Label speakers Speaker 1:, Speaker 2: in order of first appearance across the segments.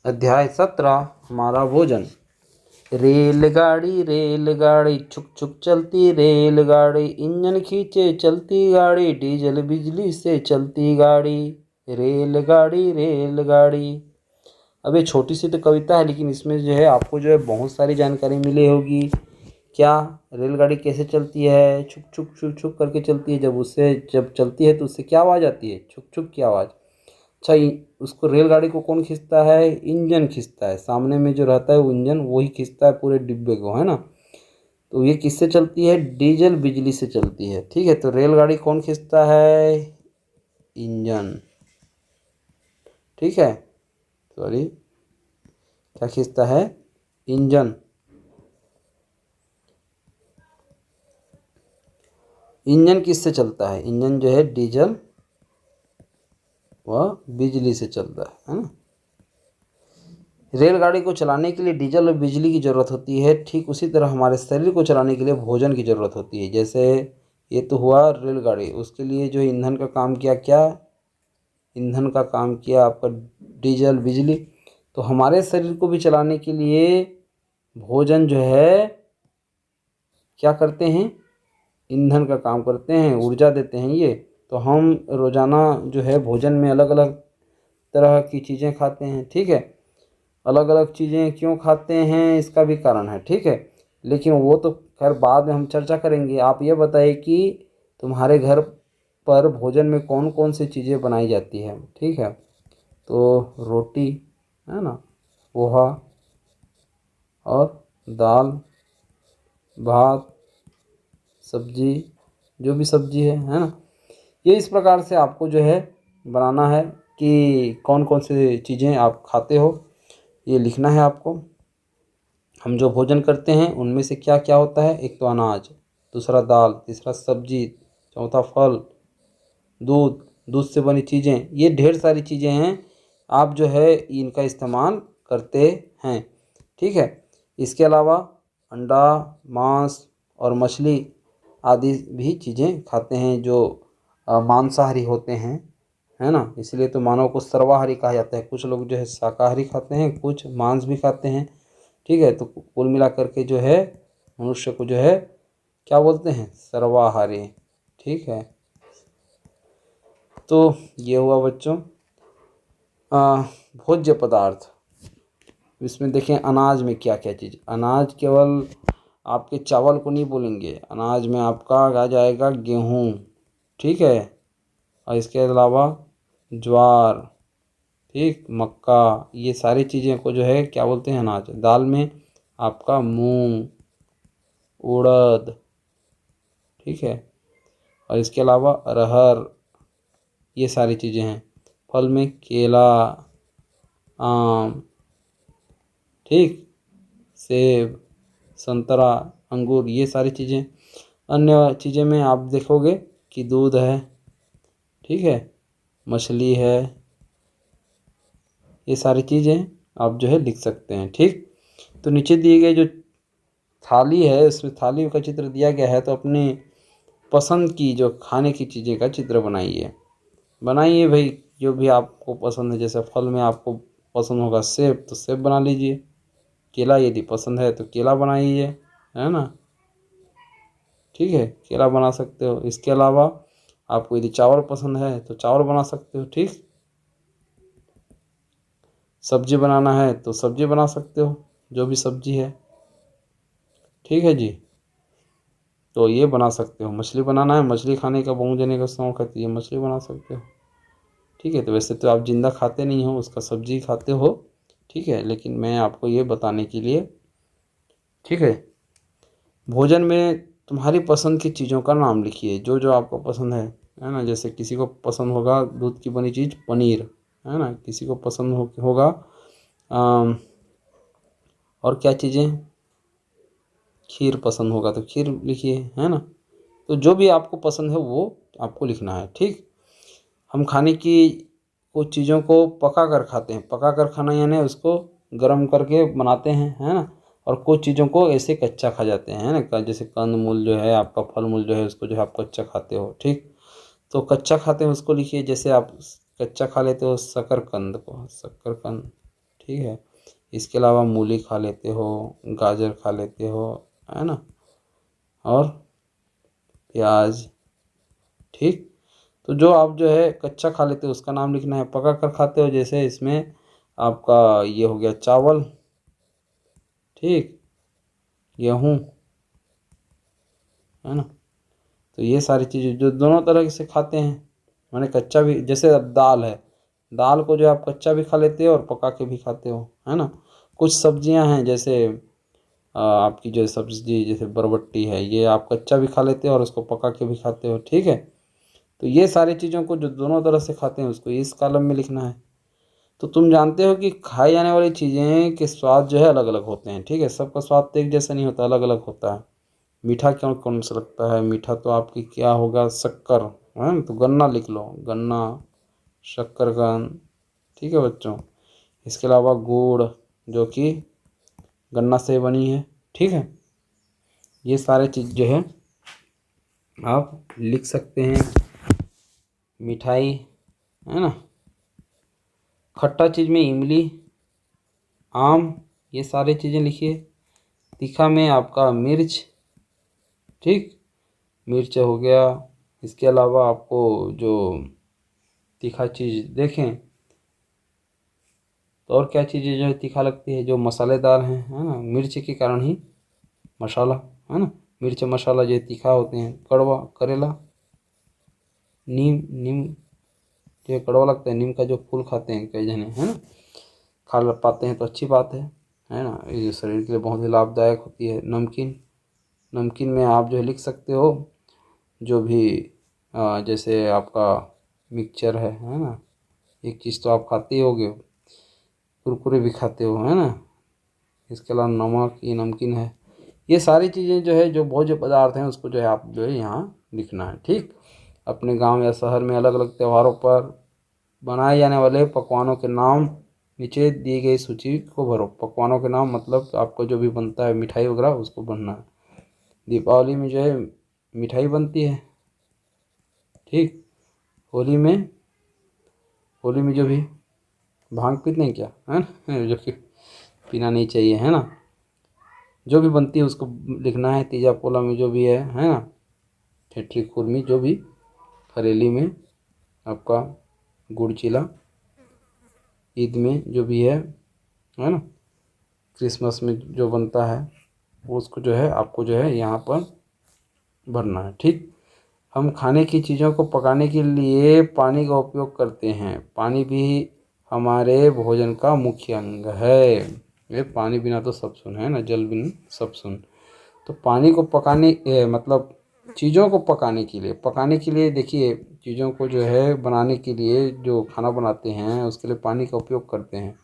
Speaker 1: अध्याय 17 हमारा भोजन। रेलगाड़ी छुक छुक चलती रेलगाड़ी, इंजन खींचे चलती गाड़ी, डीजल बिजली से चलती गाड़ी। रेलगाड़ी। अब ये छोटी सी तो कविता है, लेकिन इसमें जो है आपको जो है बहुत सारी जानकारी मिली होगी। क्या रेलगाड़ी कैसे चलती है? छुक छुक छुक छुक करके चलती है। जब चलती है तो उससे क्या आवाज़ आती है? छुक छुक की आवाज़। अच्छा, उसको रेलगाड़ी को कौन खींचता है? इंजन खींचता है। सामने में जो रहता है वो इंजन, वही खींचता है पूरे डिब्बे को, है ना। तो ये किससे चलती है? डीजल बिजली से चलती है। ठीक है, तो रेलगाड़ी कौन खींचता है? इंजन। ठीक है, सॉरी, क्या खींचता है? इंजन। इंजन किससे चलता है? इंजन जो है डीजल व बिजली से चलता है ना। रेलगाड़ी को चलाने के लिए डीजल और बिजली की ज़रूरत होती है। ठीक उसी तरह हमारे शरीर को चलाने के लिए भोजन की ज़रूरत होती है। जैसे ये तो हुआ रेलगाड़ी, उसके लिए जो ईंधन का काम किया, क्या ईंधन का काम किया आपका? डीजल बिजली। तो हमारे शरीर को भी चलाने के लिए भोजन जो है क्या करते हैं? ईंधन का काम करते हैं, ऊर्जा देते हैं ये। तो हम रोज़ाना जो है भोजन में अलग अलग तरह की चीज़ें खाते हैं। ठीक है, अलग अलग चीज़ें क्यों खाते हैं इसका भी कारण है। ठीक है, लेकिन वो तो खैर बाद में हम चर्चा करेंगे। आप ये बताइए कि तुम्हारे घर पर भोजन में कौन कौन सी चीज़ें बनाई जाती है? ठीक है, तो रोटी है ना, पोहा और दाल भात सब्जी, जो भी सब्जी है ना। ये इस प्रकार से आपको जो है बनाना है कि कौन कौन सी चीज़ें आप खाते हो, ये लिखना है आपको। हम जो भोजन करते हैं उनमें से क्या क्या होता है? एक तो अनाज, दूसरा दाल, तीसरा सब्जी, चौथा फल, दूध से बनी चीज़ें, ये ढेर सारी चीज़ें हैं। आप जो है इनका इस्तेमाल करते हैं। ठीक है, इसके अलावा अंडा, मांस और मछली आदि भी चीज़ें खाते हैं जो मांसाहारी होते हैं, है ना। इसलिए तो मानव को सर्वाहारी कहा जाता है। कुछ लोग जो है शाकाहारी खाते हैं, कुछ मांस भी खाते हैं। ठीक है, तो कुल मिला करके जो है मनुष्य को जो है क्या बोलते हैं? सर्वाहारी। ठीक है, तो ये हुआ बच्चों भोज्य पदार्थ। इसमें देखें अनाज में क्या क्या चीज़। अनाज केवल आपके चावल को नहीं बोलेंगे, अनाज में आपका आ जाएगा गेहूँ। ठीक है, और इसके अलावा ज्वार, ठीक, मक्का, ये सारी चीज़ें को जो है क्या बोलते हैं? अनाज। दाल में आपका मूंग, उड़द, ठीक है, और इसके अलावा अरहर, ये सारी चीज़ें हैं। फल में केला, आम, ठीक, सेब, संतरा, अंगूर, ये सारी चीज़ें। अन्य चीज़ें में आप देखोगे कि दूध है, ठीक है, मछली है, ये सारी चीज़ें आप जो है लिख सकते हैं। ठीक, तो नीचे दिए गए जो थाली है उसमें थाली का चित्र दिया गया है, तो अपने पसंद की जो खाने की चीज़ें का चित्र बनाइए भाई, जो भी आपको पसंद है। जैसे फल में आपको पसंद होगा सेब, तो सेब बना लीजिए। केला यदि पसंद है तो केला बनाइए, है ना। ठीक है, केला बना सकते हो। इसके अलावा आपको यदि चावल पसंद है तो चावल बना सकते हो। ठीक, सब्जी बनाना है तो सब्जी बना सकते हो, जो भी सब्जी है। ठीक है जी, तो ये बना सकते हो। मछली बनाना है, मछली खाने का बहुत जने का शौक है, तो ये मछली बना सकते हो। ठीक है, तो वैसे तो आप जिंदा खाते नहीं हो, उसका सब्जी खाते हो। ठीक है, लेकिन मैं आपको ये बताने के लिए, ठीक है, भोजन में तुम्हारी पसंद की चीज़ों का नाम लिखिए, जो जो आपको पसंद है ना। जैसे किसी को पसंद होगा दूध की बनी चीज़ पनीर, है ना। किसी को पसंद होगा और क्या चीज़ें, खीर पसंद होगा तो खीर लिखिए, है ना। तो जो भी आपको पसंद है वो आपको लिखना है। ठीक, हम खाने की कुछ चीज़ों को पका कर खाते हैं। पका कर खाना यानी उसको गर्म करके बनाते हैं, है ना। और कुछ चीज़ों को ऐसे कच्चा खा जाते हैं, है ना। जैसे कंद मूल जो है आपका, फल मूल जो है उसको जो है आप कच्चा खाते हो। ठीक, तो कच्चा खाते हैं उसको लिखिए। जैसे आप कच्चा खा लेते हो शकरकंद को, शकरकंद। ठीक है। इसके अलावा मूली खा लेते हो, गाजर खा लेते हो, है ना, और प्याज। ठीक। तो जो आप जो है कच्चा खा लेते हो उसका नाम लिखना है। पका कर खाते हो जैसे इसमें आपका ये हो गया चावल, ठीक, गेहूँ, है ना। तो ये सारी चीज़ें जो दोनों तरह से खाते हैं, माने कच्चा भी, जैसे अब दाल है, दाल को जो आप कच्चा भी खा लेते हो और पका के भी खाते हो, है ना। कुछ सब्जियां हैं जैसे आपकी जो सब्जी जैसे बरबट्टी है, ये आप कच्चा भी खा लेते हो और उसको पका के भी खाते हो, ठीक है। तो ये सारी चीज़ों को जो दोनों तरह से खाते हैं उसको इस कॉलम में लिखना है। तो तुम जानते हो कि खाई जाने वाली चीज़ें के स्वाद जो है अलग अलग होते हैं, ठीक है। सबका स्वाद तो एक जैसा नहीं होता, अलग अलग होता है। मीठा क्यों कौन सा लगता है? मीठा तो आपकी क्या होगा, शक्कर, है ना। तो गन्ना लिख लो, गन्ना, शक्करकंद, ठीक है बच्चों। इसके अलावा गुड़ जो कि गन्ना से बनी है, ठीक है। ये सारे चीज़ जो है आप लिख सकते हैं। मिठाई, है ना। खट्टा चीज़ में इमली, आम, ये सारी चीज़ें लिखिए। तीखा में आपका मिर्च, ठीक, मिर्च हो गया। इसके अलावा आपको जो तीखा चीज़ देखें तो और क्या चीज़ें जो है तीखा लगती है, जो मसालेदार हैं, है ना, मिर्च के कारण ही मसाला, है ना। मिर्च मसाला जो तीखा होते हैं। कड़वा, करेला, नीम, नीम जो कड़वा लगता है, नीम का जो फूल खाते हैं कई जने, है ना, खा पाते हैं तो अच्छी बात है ना। ये शरीर के लिए बहुत ही लाभदायक होती है। नमकीन, नमकीन में आप जो है लिख सकते हो जो भी जैसे आपका मिक्सचर है ना, एक चीज़ तो आप खाते ही होगे, कुरकुरे भी खाते हो, है ना। इसके अलावा नमक, ये नमकीन है। ये सारी चीज़ें जो है जो भोज्य पदार्थ हैं उसको जो है आप जो है यहाँ लिखना है, ठीक। अपने गांव या शहर में अलग अलग त्योहारों पर बनाए जाने वाले पकवानों के नाम नीचे दी गई सूची को भरो। पकवानों के नाम मतलब आपको जो भी बनता है मिठाई वगैरह उसको भरना है। दीपावली में जो है मिठाई बनती है, ठीक। होली में, होली में जो भी भांग पीते हैं क्या, है ना, जो कि पीना नहीं चाहिए, है ना। जो भी बनती है उसको लिखना है। तीजा पोला में जो भी है ना, ठेठी खुरमी जो भी, फरेली में आपका गुड़ चीला, ईद में जो भी है ना, क्रिसमस में जो बनता है वो उसको जो है आपको जो है यहाँ पर भरना है, ठीक। हम खाने की चीज़ों को पकाने के लिए पानी का उपयोग करते हैं। पानी भी हमारे भोजन का मुख्य अंग है। ये पानी बिना तो सब सुन, है ना, जल बिन सब सुन। तो पानी को पकाने मतलब चीज़ों को पकाने के लिए देखिए, चीज़ों को जो है बनाने के लिए जो खाना बनाते हैं उसके लिए पानी का उपयोग करते हैं।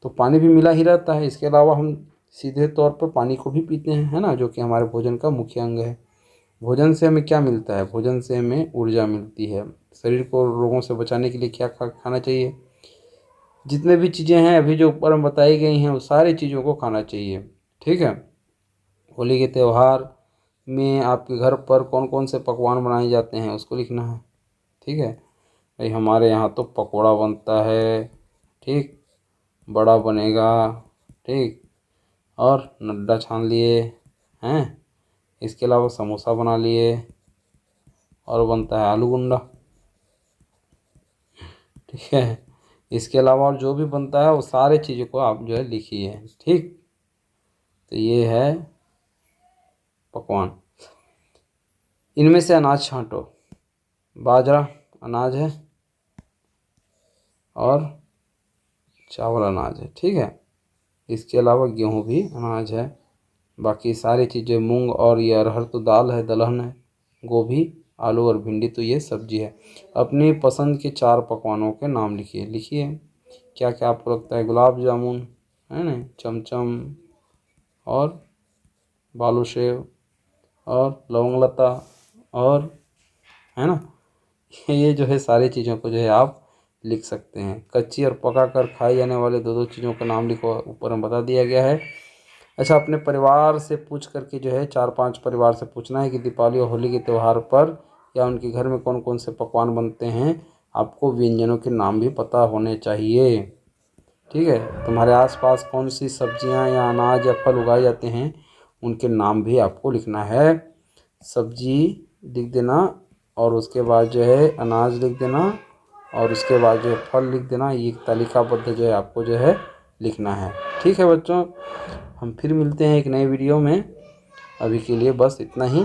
Speaker 1: तो पानी भी मिला ही रहता है। इसके अलावा हम सीधे तौर पर पानी को भी पीते हैं, है ना, जो कि हमारे भोजन का मुख्य अंग है। भोजन से हमें क्या मिलता है? भोजन से हमें ऊर्जा मिलती है। शरीर को रोगों से बचाने के लिए क्या खाना चाहिए? जितने भी चीज़ें हैं अभी जो ऊपर में बताई गई हैं वो सारी चीज़ों को खाना चाहिए, ठीक है। होली के त्यौहार में आपके घर पर कौन कौन से पकवान बनाए जाते हैं उसको लिखना है, ठीक है। भाई हमारे यहाँ तो पकोड़ा बनता है, ठीक, बड़ा बनेगा, ठीक, और नड्डा छान लिए हैं। इसके अलावा समोसा बना लिए और बनता है आलू गुंडा, ठीक है। इसके अलावा और जो भी बनता है वो सारे चीज़ों को आप जो है लिखिए, ठीक। तो ये है पकवान। इनमें से अनाज छांटो। बाजरा अनाज है और चावल अनाज है, ठीक है। इसके अलावा गेहूँ भी अनाज है। बाकी सारी चीज़ें मूंग और ये अरहर तो दाल है, दलहन है। गोभी, आलू और भिंडी तो ये सब्जी है। अपनी पसंद के 4 पकवानों के नाम लिखिए। लिखिए क्या क्या आपको लगता है? गुलाब जामुन, है ना, चमचम और बालूशेव और लौंग लता और, है ना, ये जो है सारी चीज़ों को जो है आप लिख सकते हैं। कच्ची और पका कर खाई जाने वाले दो दो चीज़ों का नाम लिखो, ऊपर में बता दिया गया है। अच्छा, अपने परिवार से पूछ करके जो है 4-5 परिवार से पूछना है कि दीपावली और होली के त्यौहार पर या उनके घर में कौन कौन से पकवान बनते हैं। आपको व्यंजनों के नाम भी पता होने चाहिए। ठीक है। तुम्हारे आसपास कौन सी सब्जियां या अनाज या फल उगाए जाते हैं उनके नाम भी आपको लिखना है। सब्जी लिख देना और उसके बाद जो है अनाज लिख देना और उसके बाद जो है फल लिख देना। ये तालिकाबद्ध जो है आपको जो है लिखना है। ठीक है बच्चों, हम फिर मिलते हैं एक नए वीडियो में। अभी के लिए बस इतना ही।